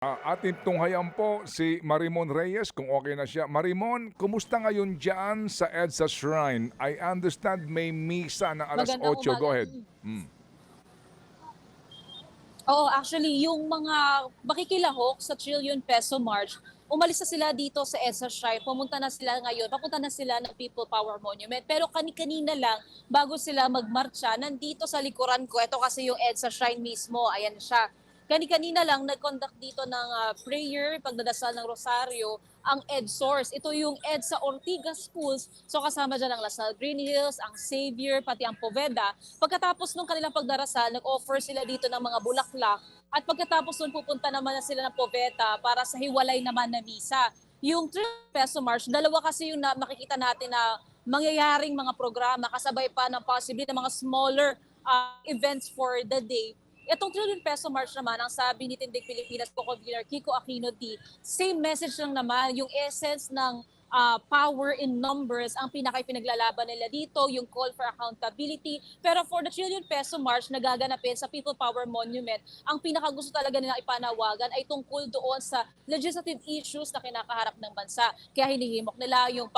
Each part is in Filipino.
Ating tunghayan po si Marimon Reyes kung okay na siya. Marimon, kumusta ngayon dyan sa EDSA Shrine? I understand may misa na alas Magandang 8. Go umaga. ahead. Mm. Oo, actually, yung mga makikilahok sa Trillion Peso March, umalis na sila dito sa EDSA Shrine. Pumunta na sila ngayon. Papunta na sila ng People Power Monument. Pero kani-kanina lang, bago sila magmarcha, nandito sa likuran ko, ito kasi yung EDSA Shrine mismo. Ayan siya. Kani-kanina lang nag-conduct dito ng prayer, pagdadasal ng rosaryo, ang EdSource. Ito yung EDSA Ortigas Schools. So kasama dyan ang Lasal Green Hills, ang Xavier, pati ang Poveda. Pagkatapos nung kanilang pagdarasal, nag-offer sila dito ng mga bulaklak. At pagkatapos nun, pupunta naman na sila ng Poveda para sa hiwalay naman na misa. Yung 3 peso march, dalawa kasi yung makikita natin na mangyayaring mga programa kasabay pa ng possibly ng mga smaller events for the day. Itong Trillion Peso March naman, ang sabi ni Tindig Pilipinas co-convener Kiko Aquino D, same message lang naman, yung essence ng power in numbers ang pinaka-pinaglalaban nila dito, yung call for accountability. Pero for the Trillion Peso March na gaganapin sa People Power Monument, ang pinaka-gusto talaga nila ipanawagan ay tungkol doon sa legislative issues na kinakaharap ng bansa. Kaya hinihimok nila yung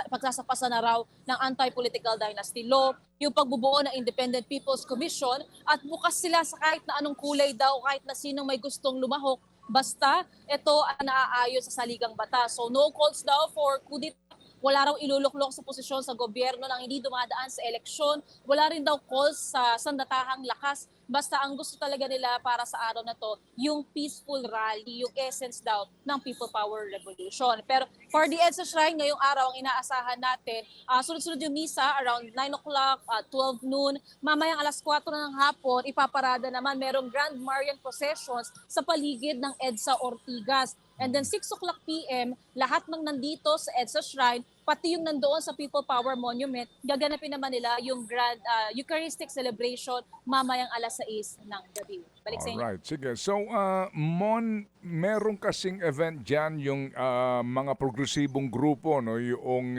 pagsasapasa na raw ng anti-political dynasty law, yung pagbubuo ng Independent People's Commission, at bukas sila sa kahit na anong kulay daw, kahit na sinong may gustong lumahok, basta ito ang naaayon sa saligang batas. So no calls daw for coup d'etat. Wala raw iluluklok sa posisyon sa gobyerno nang hindi dumadaan sa eleksyon. Wala rin daw calls sa sandatahang lakas. Basta ang gusto talaga nila para sa araw na to, yung peaceful rally, yung essence daw ng People Power Revolution. Pero for the EDSA Shrine, ngayong araw, ang inaasahan natin, sunod-sunod yung misa around 9 o'clock, 12 noon. Mamayang alas 4 na ng hapon, ipaparada naman, merong Grand Marian processions sa paligid ng EDSA Ortigas. And then 6 o'clock p.m., lahat ng nandito sa EDSA Shrine, pati yung nandoon sa People Power Monument, gaganapin naman nila yung Grand Eucharistic Celebration mamayang alas 6 ng gabi. Balik sa inyo. Alright, sige. So, Mon, meron kasing event dyan yung mga progresibong grupo, no? Yung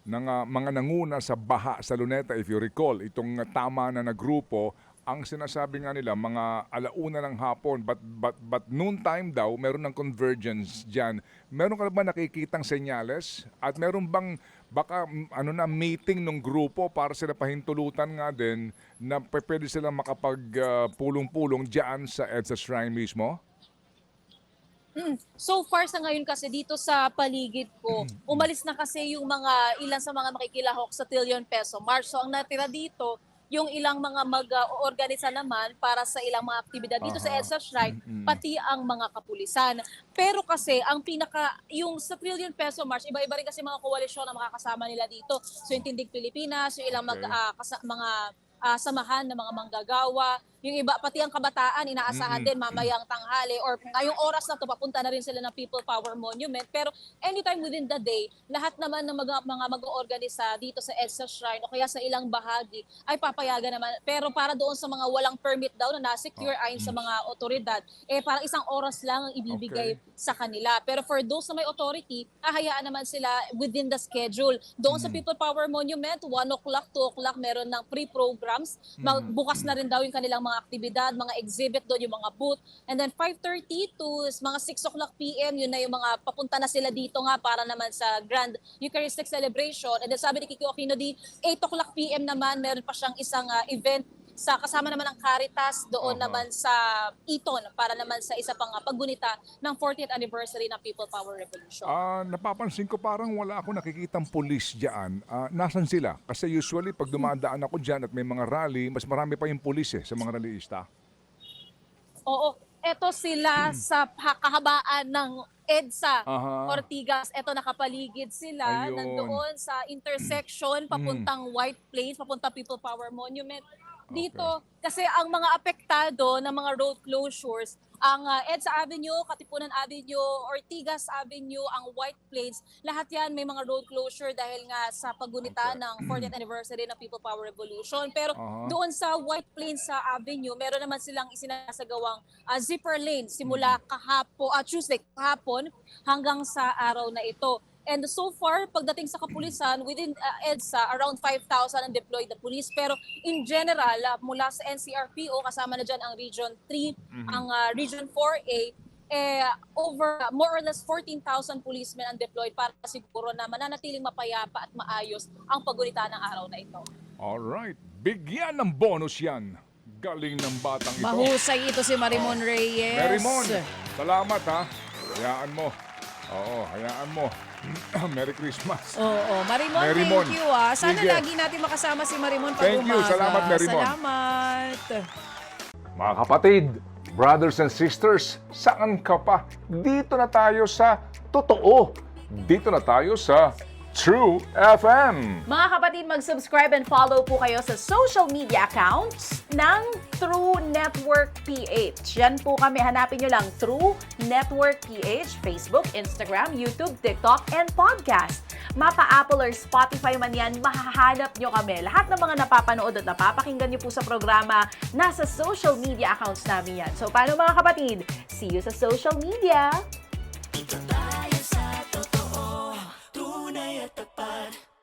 mga nanguna sa baha sa Luneta, if you recall, itong tama na grupo, ang sinasabi nga nila, mga alauna ng hapon, but noon time daw, meron ng convergence dyan. Meron ka ba nakikitang senyales? At meron bang baka meeting ng grupo para sila pahintulutan nga din na pwede silang makapag-pulong-pulong dyan sa EDSA Shrine mismo? So far sa ngayon kasi dito sa paligid ko, umalis na kasi yung ilan sa mga makikilahok sa Trillion Peso March. So ang natira dito, yung ilang mga mag-organisa naman para sa ilang mga aktibidad dito sa Aha. EDSA Shrine, pati ang mga kapulisan. Pero kasi yung sa Trillion Peso March, iba-iba rin kasi mga koalisyon na makakasama nila dito. So yung Tindig Pilipinas, yung ilang Okay. mga samahan ng mga manggagawa, yung iba, pati ang kabataan, inaasahan din mamayang tanghali or ngayong oras na to papunta na rin sila ng People Power Monument. Pero anytime within the day, lahat naman ng mga mag-oorganisa dito sa EDSA Shrine o kaya sa ilang bahagi ay papayagan naman. Pero para doon sa mga walang permit daw na na-secure ayon sa mga otoridad, parang isang oras lang ang ibibigay Okay. sa kanila. Pero for those na may authority, hahayaan naman sila within the schedule. Doon sa People Power Monument, 1 o'clock, 2 o'clock, meron ng pre-programs. Bukas na rin daw yung kanilang mga aktibidad, mga exhibit doon, yung mga booth. And then 5:30 to mga 6 o'clock p.m., yun na yung mga papunta na sila dito nga para naman sa Grand Eucharistic Celebration. And then sabi ni Kiko Aquino di 8 o'clock p.m. naman, meron pa siyang isang event sa kasama naman ng Caritas doon Aha. naman sa Eton para naman sa isa pang paggunita ng 40th anniversary ng People Power Revolution. Napapansin ko parang wala ako nakikitang pulis dyan. Nasaan sila? Kasi usually pag dumadaan ako dyan at may mga rally, mas marami pa yung pulis sa mga rallyista. Oo, eto sila sa kahabaan ng EDSA Aha. Ortigas. Eto nakapaligid sila Ayun. nandoon sa intersection papuntang White Plains, papunta People Power Monument. Dito, Okay. kasi ang mga apektado ng mga road closures, ang EDSA Avenue, Katipunan Avenue, Ortigas Avenue, ang White Plains, lahat yan may mga road closure dahil nga sa paggunita Okay. ng 40th anniversary ng People Power Revolution. Pero Aha. doon sa White Plains sa Avenue, meron naman silang isinasagawang zipper lane simula Tuesday kahapon hanggang sa araw na ito. And so far, pagdating sa kapulisan, within EDSA, around 5,000 ang deployed na police. Pero in general, mula sa NCRPO, kasama na dyan ang Region 3, ang Region 4A, over more or less 14,000 policemen ang deployed para siguro na mananatiling mapayapa at maayos ang paggunita ng araw na ito. Alright. Bigyan ng bonus yan. Galing ng batang ito. Mahusay ito si Marimon Reyes. Marimon, salamat ha. Hayaan mo. Oo, hayaan mo. Merry Christmas. Oo, Marimon, Marimon. thank you ah. Sana Sige. lagi natin makasama si Marimon pag Thank you. umaga. Salamat, Marimon. Salamat. Mga kapatid, brothers and sisters, saan ka pa? Dito na tayo sa totoo. Dito na tayo sa True FM. Mga kapatid, mag-subscribe and follow po kayo sa social media accounts ng True Network PH. Yan po kami. Hanapin nyo lang True Network PH, Facebook, Instagram, YouTube, TikTok, and podcast. Mapa Apple or Spotify man yan, mahahanap nyo kami. Lahat ng mga napapanood at napapakinggan nyo po sa programa, nasa social media accounts namin yan. So, paano mga kapatid? See you sa social media! Ito tayo sa